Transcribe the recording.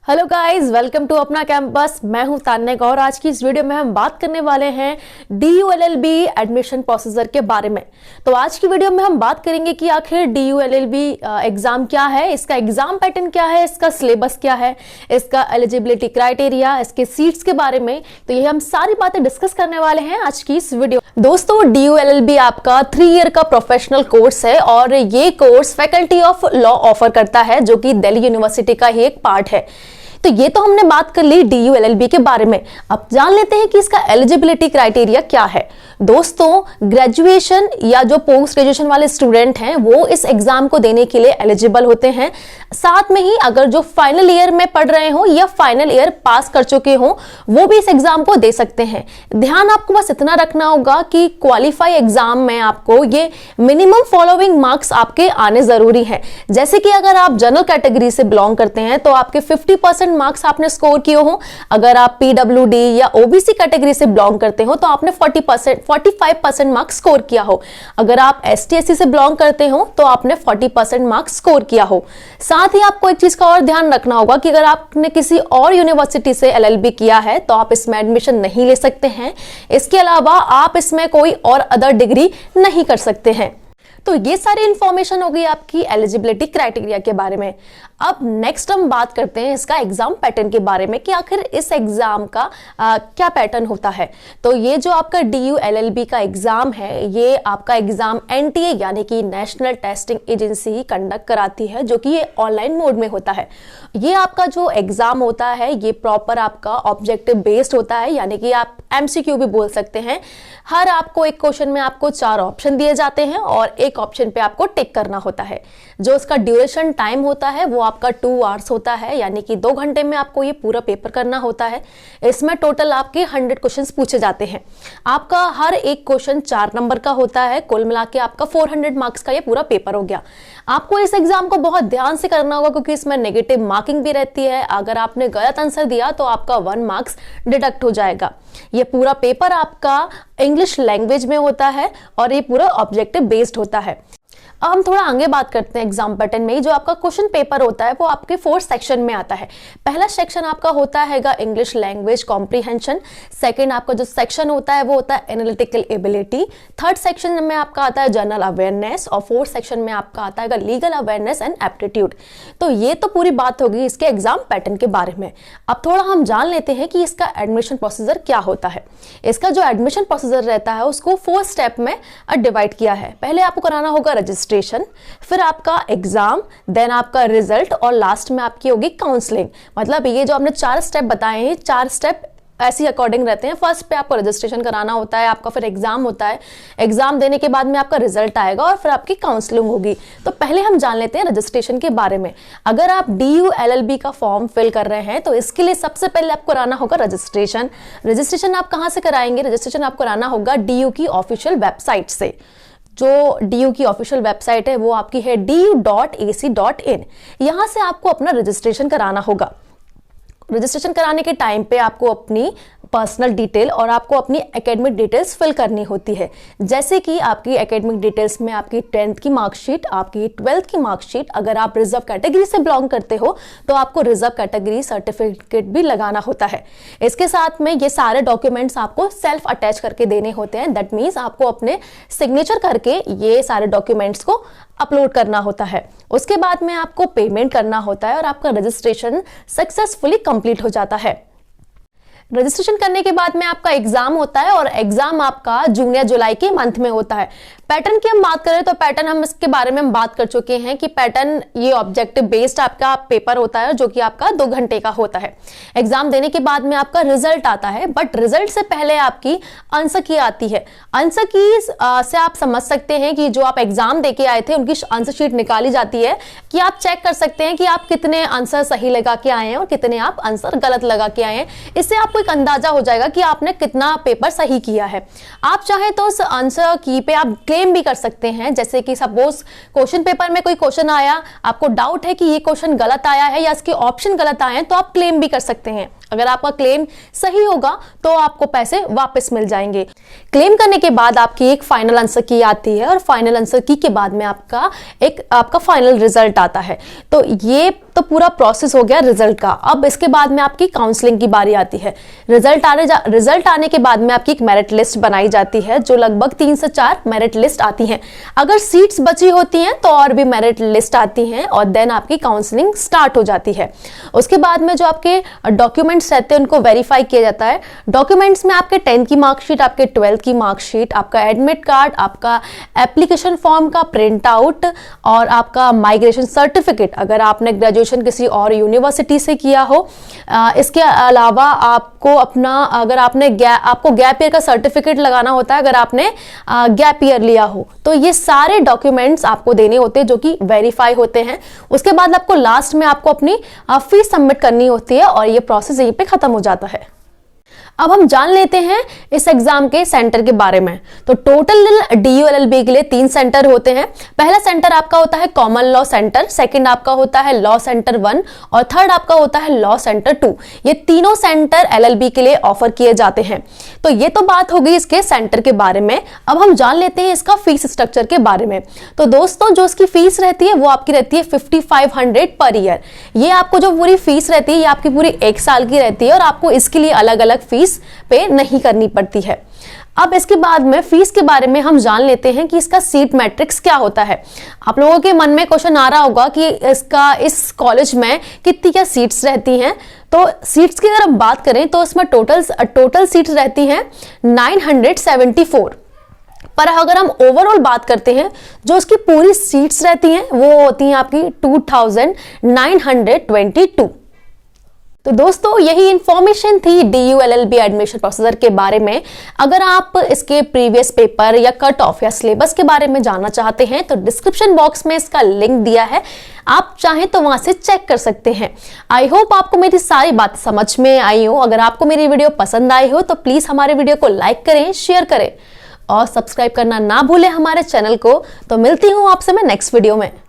Hello guys, welcome to अपना campus. मैं हूं तान्या गौर। आज की इस वीडियो में हम बात करने वाले हैं DU LLB एडमिशन प्रोसीजर के बारे में। तो आज की वीडियो में हम बात करेंगे कि आखिर DU LLB एग्जाम क्या है, इसका एग्जाम पैटर्न क्या है, इसका सिलेबस क्या है, इसका एलिजिबिलिटी क्राइटेरिया, इसके सीट्स के बारे में। तो ये हम सारी बातें डिस्कस करने वाले हैं आज की इस वीडियो। दोस्तों, DU LLB आपका 3 ईयर का प्रोफेशनल कोर्स है और ये course faculty of law offer करता है, जो कि दिल्ली यूनिवर्सिटी का ही एक पार्ट है। तो ये तो हमने बात कर ली DU LLB के बारे में। अब जान लेते हैं कि इसका एलिजिबिलिटी क्राइटेरिया क्या है। दोस्तों, ग्रेजुएशन या जो पोस्ट ग्रेजुएशन वाले स्टूडेंट हैं वो इस एग्जाम को देने के लिए एलिजिबल होते हैं। साथ में ही अगर जो फाइनल ईयर में पढ़ रहे हो या फाइनल ईयर पास कर चुके हो वो भी इस एग्जाम को दे सकते हैं। ध्यान आपको बस इतना रखना होगा कि क्वालिफाई एग्जाम में आपको ये मिनिमम फॉलोइंग मार्क्स आपके आने जरूरी है। जैसे कि अगर आप जनरल कैटेगरी से बिलोंग करते हैं तो आपके 50% मार्क्स आपने स्कोर किए हो। अगर आप PWD या OBC कैटेगरी से बिलोंग करते हो तो आपने 45% मार्क्स स्कोर किया हो। अगर आप ST SC से बिलोंग करते हो तो आपने 40% मार्क्स स्कोर किया हो। साथ ही आपको एक चीज का और ध्यान रखना होगा कि अगर आपने किसी और यूनिवर्सिटी से LLB किया है तो आप इसमें एडमिशन नहीं ले सकते हैं। इसके अलावा आप इसमें कोई और अदर डिग्री नहीं कर सकते हैं। तो ये सारी इंफॉर्मेशन हो गई आपकी एलिजिबिलिटी क्राइटेरिया के बारे में। अब नेक्स्ट हम बात करते हैं इसका एग्जाम पैटर्न के बारे में कि आखिर इस एग्जाम का क्या पैटर्न होता है। तो ये जो आपका DU LLB का एग्जाम है, ये आपका एग्जाम NTA यानी कि नेशनल टेस्टिंग एजेंसी ही कंडक्ट कराती है, जो कि ये ऑनलाइन मोड में होता है। ये आपका जो एग्जाम होता है ये प्रॉपर आपका ऑब्जेक्टिव बेस्ड होता है, यानी कि आप MCQ भी बोल सकते हैं। हर आपको एक क्वेश्चन में आपको 4 ऑप्शन दिए जाते हैं और एक ऑप्शन पे आपको टिक करना होता है। जो इसका ड्यूरेशन टाइम होता है वो आपका 2 आवर्स होता है, यानी कि 2 घंटे में आपको ये पूरा पेपर करना होता है। इसमें टोटल आपके 100 क्वेश्चंस पूछे जाते हैं। आपका हर एक क्वेश्चन 4 नंबर का होता है। कुल मिला के आपका 400 मार्क्स का ये पूरा पेपर हो गया। आपको इस एग्जाम को बहुत ध्यान से करना होगा क्योंकि इसमें नेगेटिव मार्किंग भी रहती है। अगर आपने गलत आंसर दिया तो आपका 1 मार्क्स डिडक्ट हो जाएगा। ये पूरा पेपर आपका इंग्लिश लैंग्वेज में होता है और ये पूरा ऑब्जेक्टिव बेस्ड होता है। अब हम थोड़ा आगे बात करते हैं एग्जाम पैटर्न में। जो आपका क्वेश्चन पेपर होता है वो आपके 4 सेक्शन में आता है। पहला सेक्शन आपका होता हैगा इंग्लिश लैंग्वेज कॉम्प्रीहेंशन। सेकंड आपका जो सेक्शन होता है वो होता है एनालिटिकल एबिलिटी। थर्ड सेक्शन में आपका आता है जनरल अवेयरनेस और फोर्थ सेक्शन में आपका आता है लीगल अवेयरनेस एंड एप्टीट्यूड। तो ये तो पूरी बात होगी इसके एग्जाम पैटर्न के बारे में। अब थोड़ा हम जान लेते हैं कि इसका एडमिशन प्रोसीजर क्या होता है। इसका जो एडमिशन प्रोसीजर रहता है उसको 4 स्टेप में डिवाइड किया है। पहले आपको कराना होगा रजिस्ट्रेशन, फिर आपका एग्जाम, देन आपका रिजल्ट और लास्ट में आपकी होगी काउंसलिंग। मतलब ये जो हमने 4 स्टेप बताए हैं, 4 स्टेप ऐसी अकॉर्डिंग रहते हैं। फर्स्ट पे आपको रजिस्ट्रेशन कराना होता है, आपका फिर एग्जाम होता है। एग्जाम देने के बाद में आपका रिजल्ट आएगा और फिर आपकी काउंसलिंग होगी। तो पहले हम जान लेते हैं रजिस्ट्रेशन के बारे में। अगर आप DU LLB का फॉर्म फिल कर रहे हैं तो इसके लिए सबसे पहले आपको कराना होगा रजिस्ट्रेशन। रजिस्ट्रेशन आप कहाँ से कराएंगे? रजिस्ट्रेशन आपको कराना होगा DU की ऑफिशियल वेबसाइट से। जो DU की ऑफिशियल वेबसाइट है वो आपकी है du.ac.in। यहां से आपको अपना रजिस्ट्रेशन कराना होगा। रजिस्ट्रेशन कराने के टाइम पे आपको अपनी पर्सनल डिटेल और आपको अपनी एकेडमिक डिटेल्स फिल करनी होती है। जैसे कि आपकी एकेडमिक डिटेल्स में आपकी 10th की मार्कशीट, आपकी 12th की मार्कशीट। अगर आप रिजर्व कैटेगरी से बिलोंग करते हो तो आपको रिजर्व कैटेगरी सर्टिफिकेट भी लगाना होता है। इसके साथ में ये सारे डॉक्यूमेंट्स आपको सेल्फ अटैच करके देने होते हैं। दैट मीन्स आपको अपने सिग्नेचर करके ये सारे डॉक्यूमेंट्स को अपलोड करना होता है। उसके बाद में आपको पेमेंट करना होता है और आपका रजिस्ट्रेशन सक्सेसफुली कंप्लीट हो जाता है। रजिस्ट्रेशन करने के बाद में आपका एग्जाम होता है और एग्जाम आपका जून या जुलाई के मंथ में होता है। पैटर्न की हम बात करें तो पैटर्न हम इसके बारे में हम बात कर चुके हैं कि पैटर्न ये ऑब्जेक्टिव बेस्ड आपका पेपर होता है जो कि आपका 2 घंटे का होता है। एग्जाम देने के बाद में आपका रिजल्ट आता है, बट रिजल्ट से पहले आपकी आंसर की आती है। आंसर की से आप समझ सकते हैं कि जो आप एग्जाम देके आए थे उनकी आंसर शीट निकाली जाती है कि आप चेक कर सकते हैं कि आप कितने आंसर सही लगा के आए हैं और कितने आप आंसर गलत लगा के आए हैं। इससे आपको एक अंदाजा हो जाएगा कि आपने कितना पेपर सही किया है। आप चाहे तो उस आंसर की पे आप क्लेम भी कर सकते हैं। जैसे कि सपोज क्वेश्चन पेपर में कोई क्वेश्चन आया, आपको डाउट है कि ये क्वेश्चन गलत आया है या इसके ऑप्शन गलत आए हैं, तो आप क्लेम भी कर सकते हैं। अगर आपका क्लेम सही होगा तो आपको पैसे वापस मिल जाएंगे। क्लेम करने के बाद आपकी एक फाइनल आंसर की आती है और फाइनल आंसर की के बाद में आपका फाइनल रिजल्ट आता है। तो ये तो पूरा प्रोसेस हो गया रिजल्ट का। अब इसके बाद में आपकी काउंसलिंग की बारी आती है। रिजल्ट आने के बाद में आपकी एक मेरिट लिस्ट बनाई जाती है, जो लगभग 3 से 4 मेरिट लिस्ट आती हैं। अगर सीट्स बची होती हैं तो और भी मेरिट लिस्ट आती हैं और देन आपकी काउंसलिंग स्टार्ट हो जाती है। उसके बाद में जो आपके डॉक्यूमेंट्स रहते हैं उनको वेरीफाई किया जाता है। डॉक्यूमेंट्स में आपके 10th की मार्कशीट, आपके 12th की मार्कशीट, आपका एडमिट कार्ड, आपका एप्लीकेशन फॉर्म का प्रिंट आउट और आपका माइग्रेशन सर्टिफिकेट अगर आपने ग्रेजुएशन किसी और यूनिवर्सिटी से किया हो। इसके अलावा आपको अपना अगर आपको गैप ईयर का सर्टिफिकेट लगाना होता है अगर आपने गैप ईयर लिया हो, तो ये सारे डॉक्यूमेंट्स आपको देने होते हैं जो कि वेरीफाई होते हैं। उसके बाद आपको लास्ट में आपको अपनी फीस सबमिट करनी होती है और ये प्रोसेस यहीं पे खत्म हो जाता है। अब हम जान लेते हैं इस एग्जाम के सेंटर के बारे में। तो टोटल DULLB के लिए 3 सेंटर होते हैं। पहला सेंटर आपका होता है कॉमन लॉ सेंटर, सेकंड आपका होता है लॉ सेंटर 1 और थर्ड आपका होता है लॉ सेंटर 2। ये तीनों सेंटर LLB के लिए ऑफर किए जाते हैं। तो ये तो बात हो गई इसके सेंटर के बारे में। अब हम जान लेते हैं इसका फीस स्ट्रक्चर के बारे में। तो दोस्तों जो इसकी फीस रहती है वो आपकी रहती है 5500 पर ईयर। ये आपको जो पूरी फीस रहती है ये आपकी पूरी 1 साल की रहती है और आपको इसके लिए अलग अलग फीस पे नहीं करनी पड़ती है। अब इसके बाद में फीस के बारे में हम जान लेते हैं कि इसका सीट मैट्रिक्स क्या होता है। आप लोगों के मन में क्वेश्चन आ रहा होगा कि इस कॉलेज में कितनी क्या सीट्स रहती हैं। तो सीट्स की अगर हम बात करें तो इसमें टोटल सीट्स रहती हैं 974। पर अगर हम ओवरऑल बात करते हैं जो उसकी पूरी सीट्स रहती हैं वो होती हैं आपकी 2922। तो दोस्तों यही इंफॉर्मेशन थी DULLB एडमिशन प्रोसीजर के बारे में। अगर आप इसके प्रीवियस पेपर या कट ऑफ या सिलेबस के बारे में जानना चाहते हैं तो डिस्क्रिप्शन बॉक्स में इसका लिंक दिया है, आप चाहें तो वहां से चेक कर सकते हैं। आई होप आपको मेरी सारी बात समझ में आई हो। अगर आपको मेरी वीडियो पसंद आई हो तो प्लीज हमारे वीडियो को लाइक करें, शेयर करें और सब्सक्राइब करना ना भूलें हमारे चैनल को। तो मिलती हूं आपसे मैं नेक्स्ट वीडियो में।